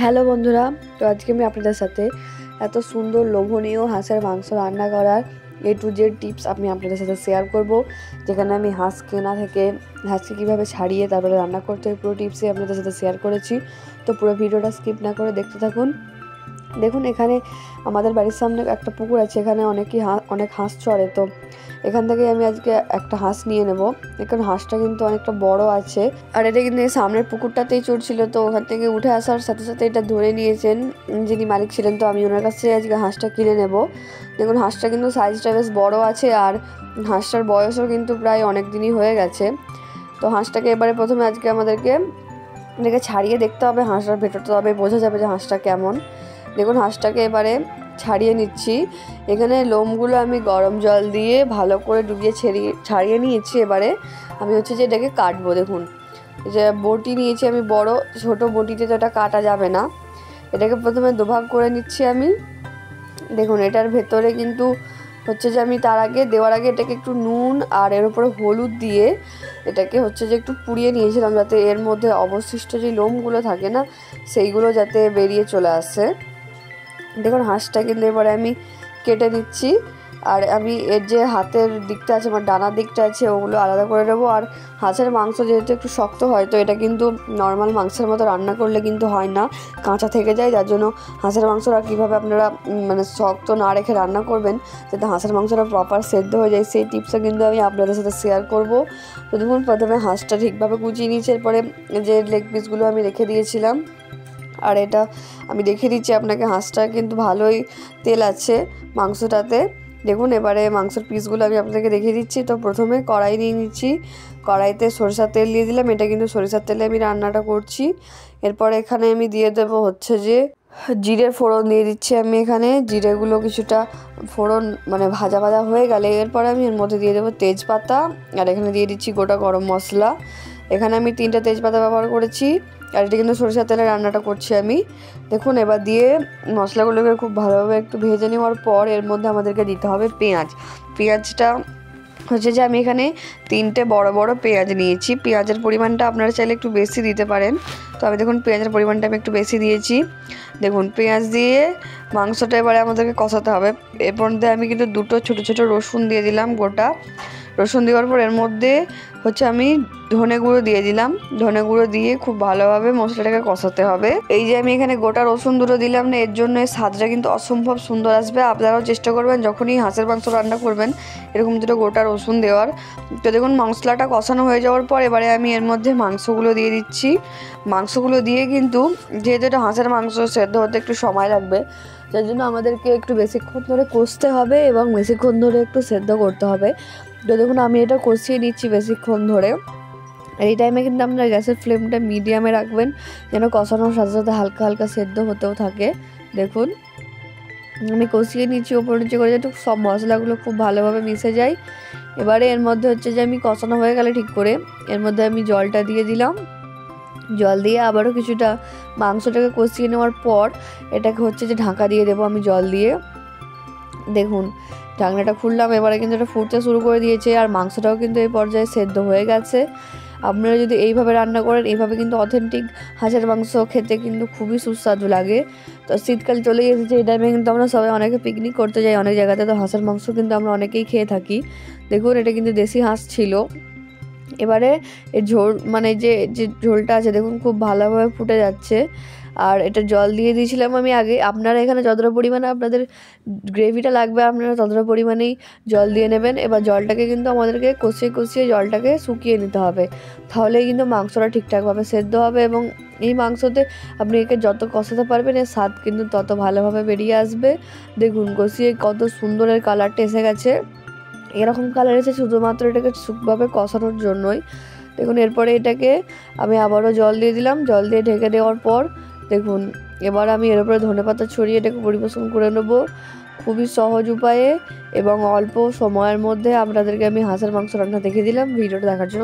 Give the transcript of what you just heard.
Hello বন্ধুরা, তো আজকে আমি আপনাদের সাথে এত সুন্দর লোভনীয় হাঁসের মাংস রান্না করার A to Z টিপস আমি আপনাদের সাথে শেয়ার করব। যেখানে আমি হাঁস কেনা থেকে হাঁসকে কীভাবে ছাড়িয়ে তারপরে রান্না করতে হয় পুরো টিপসই আপনাদের সাথে শেয়ার করেছি। তো পুরো ভিডিওটা স্কিপ না করে দেখতে থাকুন। দেখুন, এখানে আমাদের বাড়ির সামনে একটা পুকুর আছে, এখানে অনেক হাঁস চড়ে। তো এখান থেকে আমি আজকে একটা হাঁস নিয়ে নেব। এখানে হাঁসটা কিন্তু অনেকটা বড় আছে, আর এটা কিন্তু এই সামনের পুকুরটাতেই চড়ছিল। তো ওখান থেকে উঠে আসার সাথে সাথে এটা ধরে নিয়েছেন যিনি মালিক ছিলেন। তো আমি ওনার কাছে আজকে হাঁসটা কিনে নেব। দেখুন, হাঁসটা কিন্তু সাইজটা বেশ বড় আছে, আর হাঁসটার বয়সও কিন্তু প্রায় অনেক দিনই হয়ে গেছে। তো হাঁসটাকে এবারে প্রথমে আজকে আমাদেরকে ছাড়িয়ে দেখতে হবে, হাঁসটার ভেতরটা, তবে বোঝা যাবে যে হাঁসটা কেমন। দেখুন, হাঁসটাকে এবারে ছাড়িয়ে নিচ্ছি। এখানে লোমগুলো আমি গরম জল দিয়ে ভালো করে ডুবিয়ে ছাড়িয়ে নিয়েছি। এবারে আমি যে এটাকে কাটবো। দেখুন, যে বটি নিয়েছি আমি বড়, ছোট বটিতে তো এটা কাটা যাবে না। এটাকে প্রথমে দুভাগ করে নিচ্ছি আমি। দেখুন, এটার ভেতরে কিন্তু যে আমি তার আগে দেওয়ার আগে এটাকে একটু নুন আর এর উপরে হলুদ দিয়ে এটাকে যে একটু পুড়িয়ে নিয়েছিলাম, যাতে এর মধ্যে অবশিষ্ট যে লোমগুলো থাকে না সেইগুলো যাতে বেরিয়ে চলে আসে। দেখুন, হাঁসটা কিন্তু এবারে আমি কেটে নিচ্ছি। আর আমি এর যে হাতের দিকটা আছে, আমার ডানার দিকটা আছে, ওগুলো আলাদা করে নেবো। আর হাঁসের মাংস যেহেতু একটু শক্ত হয়, তো এটা কিন্তু নর্মাল মাংসের মতো রান্না করলে কিন্তু হয় না, কাঁচা থেকে যায়। যার জন্য হাঁসের মাংসটা কীভাবে আপনারা শক্ত না রেখে রান্না করবেন যাতে হাঁসের মাংসটা প্রপার সেদ্ধ হয়ে যায়, সেই টিপসটা কিন্তু আমি আপনাদের সাথে শেয়ার করব। তো দেখুন, প্রথমে হাঁসটা ঠিকভাবে কুচিয়ে নিয়েছি। এরপরে যে লেগ পিসগুলো আমি রেখে দিয়েছিলাম, আর এটা আমি দেখে দিচ্ছি আপনাকে, হাঁসটা কিন্তু ভালোই তেল আছে মাংসটাতে। দেখুন, এবারে মাংসের পিসগুলো আমি আপনাদেরকে দেখিয়ে দিচ্ছি। তো প্রথমে কড়াই নিয়ে নিচ্ছি, কড়াইতে সরিষার তেল দিয়ে দিলাম। এটা কিন্তু সরিষার তেলে আমি রান্নাটা করছি। এরপরে এখানে আমি দিয়ে দেবো যে জিরের ফোড়ন দিয়ে দিচ্ছি আমি। এখানে জিরেগুলো কিছুটা ফোড়ন ভাজা ভাজা হয়ে গেলে এরপরে আমি এর মধ্যে দিয়ে দেবো তেজপাতা, আর এখানে দিয়ে দিচ্ছি গোটা গরম মশলা। এখানে আমি 3টে তেজপাতা ব্যবহার করেছি, আর এটা কিন্তু সরিষার তেলে রান্নাটা করছি আমি। দেখুন, এবার দিয়ে মশলাগুলোকে খুব ভালোভাবে একটু ভেজে নেওয়ার পর এর মধ্যে আমাদেরকে দিতে হবে পেঁয়াজটা যে আমি এখানে 3টে বড় বড় পেঁয়াজ নিয়েছি। পেঁয়াজের পরিমাণটা আপনারা চাইলে একটু বেশি দিতে পারেন। তো আমি দেখুন পেঁয়াজের পরিমাণটা আমি একটু বেশি দিয়েছি। দেখুন, পেঁয়াজ দিয়ে মাংসটা এবারে আমাদেরকে কষাতে হবে। এরপর দিয়ে আমি কিন্তু 2টো ছোটো ছোটো রসুন দিয়ে দিলাম। গোটা রসুন দেওয়ার পর এর মধ্যে আমি ধনে গুঁড়ো দিয়ে দিলাম। ধনে গুঁড়ো দিয়ে খুব ভালোভাবে মশলাটাকে কষাতে হবে। এই যে আমি এখানে গোটা রসুন দুটো দিলাম না, এর জন্য স্বাদটা কিন্তু অসম্ভব সুন্দর আসবে। আপনারাও চেষ্টা করবেন যখনই হাঁসের মাংস রান্না করবেন এরকম দুটো গোটা রসুন দেওয়ার। তো দেখুন, মশলাটা কষানো হয়ে যাওয়ার পর এবারে আমি এর মধ্যে মাংসগুলো দিয়ে দিচ্ছি। মাংসগুলো দিয়ে কিন্তু যেহেতু এটা হাঁসের মাংস, সেদ্ধ হতে একটু সময় লাগবে, যার জন্য আমাদেরকে একটু বেশিক্ষণ ধরে কষতে হবে এবং বেশিক্ষণ ধরে একটু সেদ্ধ করতে হবে। তো দেখুন, আমি এটা কষিয়ে নিচ্ছি বেশিক্ষণ ধরে। এই টাইমে কিন্তু আপনারা গ্যাসের ফ্লেমটা মিডিয়ামে রাখবেন, যেন কষানোর সাথে সাথে হালকা হালকা সেদ্ধ হতেও থাকে। দেখুন, আমি কষিয়ে নিচ্ছি ওপর নিচে করে, যাতে সব মশলাগুলো খুব ভালোভাবে মিশে যায়। এবারে এর মধ্যে যে আমি কষানো হয়ে গেলে ঠিক করে এর মধ্যে আমি জলটা দিয়ে দিলাম। জল দিয়ে আবারও কিছুটা মাংসটাকে কষিয়ে নেওয়ার পর এটাকে যে ঢাকা দিয়ে দেবো আমি জল দিয়ে। দেখুন, ঢাকনাটা খুললাম, এবারে কিন্তু এটা ফুটতে শুরু করে দিয়েছে, আর মাংসটাও কিন্তু এই পর্যায়ে সেদ্ধ হয়ে গেছে। আপনারা যদি এইভাবে রান্না করেন, এইভাবে কিন্তু অথেন্টিক হাঁসের মাংস খেতে কিন্তু খুবই সুস্বাদু লাগে। তো শীতকাল চলেই এসেছে, এই টাইমে কিন্তু আমরা সবাই অনেকে পিকনিক করতে যাই অনেক জায়গাতে, তো হাঁসের মাংস কিন্তু আমরা অনেকেই খেয়ে থাকি। দেখুন, এটা কিন্তু দেশি হাঁস ছিল। এবারে এর ঝোল যে ঝোলটা আছে দেখুন খুব ভালোভাবে ফুটে যাচ্ছে, আর এটা জল দিয়ে দিয়েছিলাম আমি আগে। আপনারা এখানে যতটা পরিমাণে আপনাদের গ্রেভিটা লাগবে আপনারা ততটা পরিমাণেই জল দিয়ে নেবেন। এবার জলটাকে কিন্তু আমাদেরকে কষিয়ে কষিয়ে জলটাকে শুকিয়ে নিতে হবে, তাহলেই কিন্তু মাংসটা ঠিকঠাকভাবে সেদ্ধ হবে। এবং এই মাংসতে আপনি একে যত কষাতে পারবেন এর স্বাদ কিন্তু তত ভালোভাবে বেরিয়ে আসবে। দেখুন, কষিয়ে কত সুন্দর এর কালারটা এসে গেছে। এরকম কালার এসে শুধুমাত্র এটাকে সুখভাবে কষানোর জন্যই। দেখুন, এরপরে এটাকে আমি আবারও জল দিয়ে দিলাম। জল দিয়ে ঢেকে দেওয়ার পর দেখুন, এবার আমি এর উপরে ধনেপাতা ছড়িয়ে এটাকে পরিবেশন করে নেব খুবই সহজ উপায়ে এবং অল্প সময়ের মধ্যে। আপনাদেরকে আমি হাঁসের মাংস রান্না দেখিয়ে দিলাম। ভিডিওটা দেখার জন্য